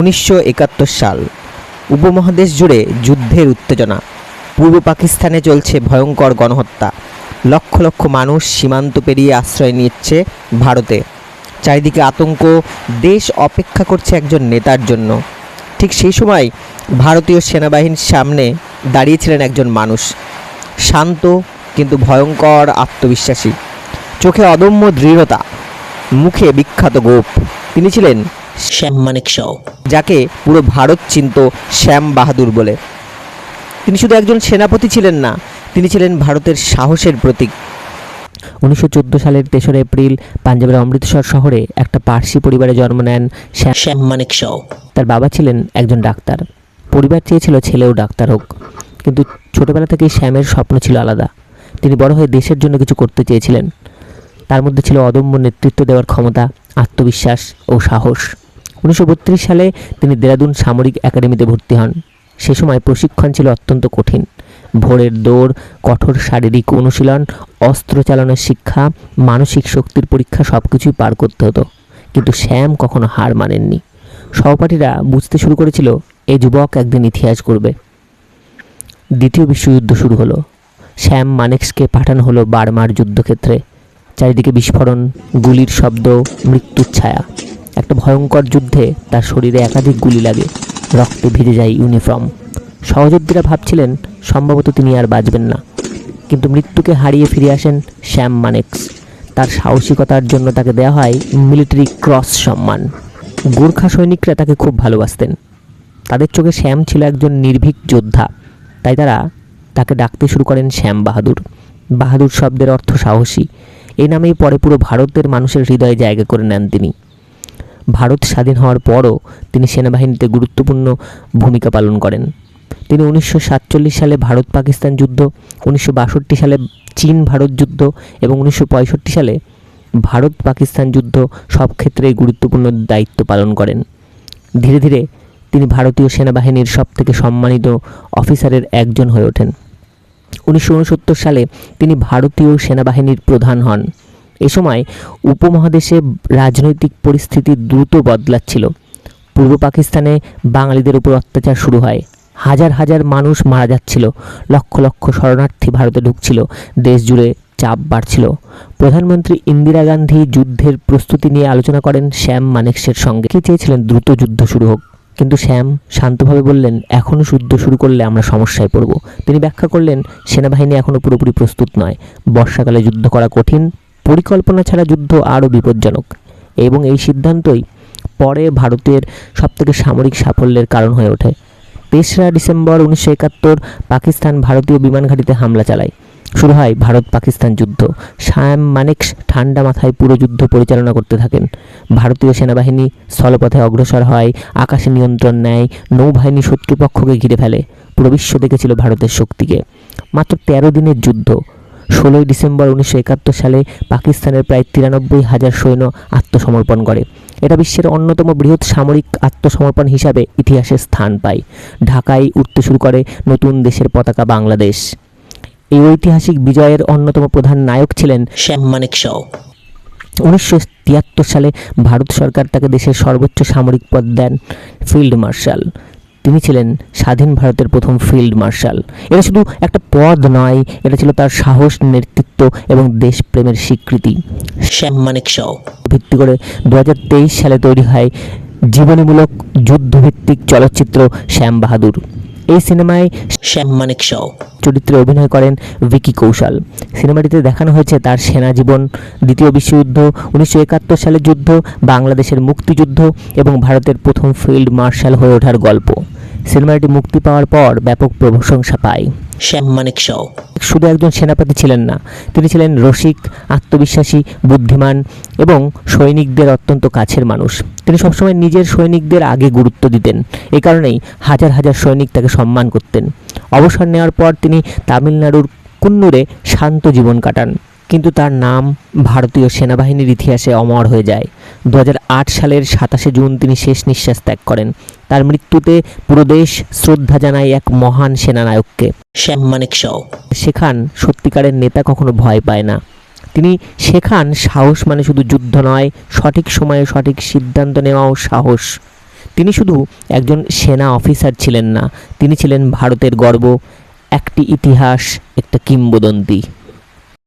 1971 সাল। উপমহাদেশ জুড়ে যুদ্ধের উত্তেজনা। পূর্ব পাকিস্তানে চলছে ভয়ঙ্কর গণহত্যা। লক্ষ লক্ষ মানুষ সীমান্ত পেরিয়ে আশ্রয় নিচ্ছে ভারতে। চারিদিকে আতঙ্ক, দেশ অপেক্ষা করছে একজন নেতার জন্য। ঠিক সেই সময় ভারতীয় সেনাবাহিনীর সামনে দাঁড়িয়েছিলেন একজন মানুষ, শান্ত কিন্তু ভয়ঙ্কর আত্মবিশ্বাসী, চোখে অদম্য দৃঢ়তা, মুখে বিখ্যাত গোঁফ। তিনি ছিলেন শ্যাম মানেকশ, যাকে পুরো ভারত চিনত শ্যাম বাহাদুর বলে। তিনি শুধু একজন সেনাপতি ছিলেন না, তিনি ছিলেন ভারতের সাহসের প্রতীক। 1914 সালের 3রা এপ্রিল পাঞ্জাবের অমৃতসর শহরে একটা পার্সি পরিবারে জন্ম নেন শ্যাম মানেকশ। তার বাবা ছিলেন একজন ডাক্তার। পরিবার চেয়েছিল ছেলেও ডাক্তার হোক, কিন্তু ছোটবেলা থেকেই শ্যামের স্বপ্ন ছিল আলাদা। তিনি বড় হয়ে দেশের জন্য কিছু করতে চেয়েছিলেন। তার মধ্যে ছিল অদম্য নেতৃত্ব দেওয়ার ক্ষমতা, আত্মবিশ্বাস ও সাহস। 1932 সালে তিনি দেরাদুন সামরিক একাডেমিতে ভর্তি হন। সে সময় প্রশিক্ষণ ছিল অত্যন্ত কঠিন। ভোরের দৌড়, কঠোর শারীরিক অনুশীলন, অস্ত্র চালানোর শিক্ষা, মানসিক শক্তির পরীক্ষা সব কিছুই পার করতে হতো। কিন্তু শ্যাম কখনো হার মানেননি। সহপাঠীরা বুঝতে শুরু করেছিল এই যুবক একদিন ইতিহাস করবে। দ্বিতীয় বিশ্বযুদ্ধ শুরু হলো। শ্যাম মানেকশকে পাঠানো হলো বার্মার যুদ্ধক্ষেত্রে। চারিদিকে বিস্ফোরণ, গুলির শব্দ, মৃত্যুর ছায়া। একটা ভয়ঙ্কর যুদ্ধে তার শরীরে একাধিক গুলি লাগে, রক্তে ভিজে যায় ইউনিফর্ম। সহযোদ্ধারা ভাবছিলেন সম্ভবত তিনি আর বাঁচবেন না, কিন্তু মৃত্যুকে হারিয়ে ফিরে আসেন শ্যাম মানেকশ। তার সাহসিকতার জন্য তাকে দেওয়া হয় মিলিটারি ক্রস সম্মান। গোর্খা সৈনিকরা তাকে খুব ভালোবাসতেন। তাদের চোখে শ্যাম ছিল একজন নির্ভীক যোদ্ধা, তাই তারা তাকে ডাকতে শুরু করেন শ্যাম বাহাদুর। বাহাদুর শব্দের অর্থ সাহসী। এই নামেই পরে পুরো ভারতের মানুষের হৃদয়ে জায়গা করে নেন তিনি। ভারত স্বাধীন হওয়ার পরও তিনি সেনাবাহিনীতে গুরুত্বপূর্ণ ভূমিকা পালন করেন। তিনি 1947 সালে ভারত পাকিস্তান যুদ্ধ, 1962 সালে চীন ভারত যুদ্ধ এবং 1965 সালে ভারত পাকিস্তান যুদ্ধ সব ক্ষেত্রেই গুরুত্বপূর্ণ দায়িত্ব পালন করেন। ধীরে ধীরে তিনি ভারতীয় সেনাবাহিনীর সবথেকে সম্মানিত অফিসারের একজন হয়ে ওঠেন। 1969 সালে তিনি ভারতীয় সেনাবাহিনীর প্রধান হন। এ সময় উপমহাদেশে রাজনৈতিক পরিস্থিতি দ্রুত বদলাচ্ছিল। পূর্ব পাকিস্তানে বাঙালিদের উপর অত্যাচার শুরু হয়। হাজার হাজার মানুষ মারা যাচ্ছিল, লক্ষ লক্ষ শরণার্থী ভারতে ঢুকছিল, দেশ জুড়ে চাপ বাড়ছিল। প্রধানমন্ত্রী ইন্দিরা গান্ধী যুদ্ধের প্রস্তুতি নিয়ে আলোচনা করেন শ্যাম মানেকশের সঙ্গে। কে চেয়েছিলেন দ্রুত যুদ্ধ শুরু হোক, কিন্তু শ্যাম শান্তভাবে বললেন, এখনও যুদ্ধ শুরু করলে আমরা সমস্যায় পড়ব। তিনি ব্যাখ্যা করলেন, সেনাবাহিনী এখনও পুরোপুরি প্রস্তুত নয়, বর্ষাকালে যুদ্ধ করা কঠিন, পরিকল্পনা ছাড়া যুদ্ধ আরও বিপজ্জনক। এবং এই সিদ্ধান্তই পরে ভারতের সবথেকে সামরিক সাফল্যের কারণ হয়ে ওঠে। 3রা ডিসেম্বর 1971 পাকিস্তান ভারতীয় বিমান ঘাঁটিতে হামলা চালায়। শুরু হয় ভারত পাকিস্তান যুদ্ধ। শ্যাম মানেকশ ঠান্ডা মাথায় পুরো যুদ্ধ পরিচালনা করতে থাকেন। ভারতীয় সেনাবাহিনী স্থলপথে অগ্রসর হয়, আকাশে নিয়ন্ত্রণ নেয়, নৌবাহিনী শত্রুপক্ষকে ঘিরে ফেলে। পুরো বিশ্ব দেখেছিল ভারতের শক্তিকে। মাত্র 13 দিনের যুদ্ধ। 16 ডিসেম্বর 1971 সালে পাকিস্তানের প্রায় 93,000 সৈন্য আত্মসমর্পণ করে। এটা বিশ্বের অন্যতম বৃহৎ সামরিক আত্মসমর্পণ হিসাবে ইতিহাসে স্থান পায়। ঢাকায় উঠতে শুরু করে নতুন দেশের পতাকা বাংলাদেশ। এই ঐতিহাসিক বিজয়ের অন্যতম প্রধান নায়ক ছিলেন শ্যাম মানেকশ। 1973 সালে ভারত সরকার তাকে দেশের সর্বোচ্চ সামরিক পদ দেন, ফিল্ড মার্শাল। তিনি ছিলেন স্বাধীন ভারতের প্রথম ফিল্ড মার্শাল। এটা শুধু একটা পদ নয়, এটা ছিল তার সাহস, নেতৃত্ব এবং দেশপ্রেমের স্বীকৃতি। শ্যাম মানেকশ ভিত্তি করে 2023 সালে তৈরি হয় জীবনীমূলক যুদ্ধভিত্তিক চলচ্চিত্র শ্যাম বাহাদুর। এই সিনেমায় শ্যাম মানেকশ চরিত্রে অভিনয় করেন ভিকি কৌশল। সিনেমাটিতে দেখানো হয়েছে তার সেনা জীবন, দ্বিতীয় বিশ্বযুদ্ধ, 1971 সালের যুদ্ধ, বাংলাদেশের মুক্তিযুদ্ধ এবং ভারতের প্রথম ফিল্ড মার্শাল হয়ে ওঠার গল্প। সিনেমাটি মুক্তি পাওয়ার পর ব্যাপক প্রশংসা পায়। শ্যাম মানেকশ শুধু একজন সেনাপতি ছিলেন না, তিনি ছিলেন রসিক, আত্মবিশ্বাসী, বুদ্ধিমান এবং সৈনিকদের অত্যন্ত কাছের মানুষ। তিনি সবসময় নিজের সৈনিকদের আগে গুরুত্ব দিতেন। এই কারণেই হাজার হাজার সৈনিক তাকে সম্মান করতেন। অবসর নেওয়ার পর তিনি তামিলনাড়ুর কুন্নুরে শান্ত জীবন কাটান, কিন্তু তার নাম ভারতীয় সেনাবাহিনীর ইতিহাসে অমর হয়ে যায়। 2008 সালের 27 জুন তিনি শেষ নিঃশ্বাস ত্যাগ করেন। তার মৃত্যুতে পুরো দেশ শ্রদ্ধা জানায় এক মহান সেনানায়ককে। শ্যাম মানেকশ শেখান সত্যিকারের নেতা কখনো ভয় পায় না। তিনি শেখান সাহস মানে শুধু যুদ্ধ নয়, সঠিক সময়ে সঠিক সিদ্ধান্ত নেওয়াও সাহস। তিনি শুধু একজন সেনা অফিসার ছিলেন না, তিনি ছিলেন ভারতের গর্ব, একটি ইতিহাস, একটা কিংবদন্তি।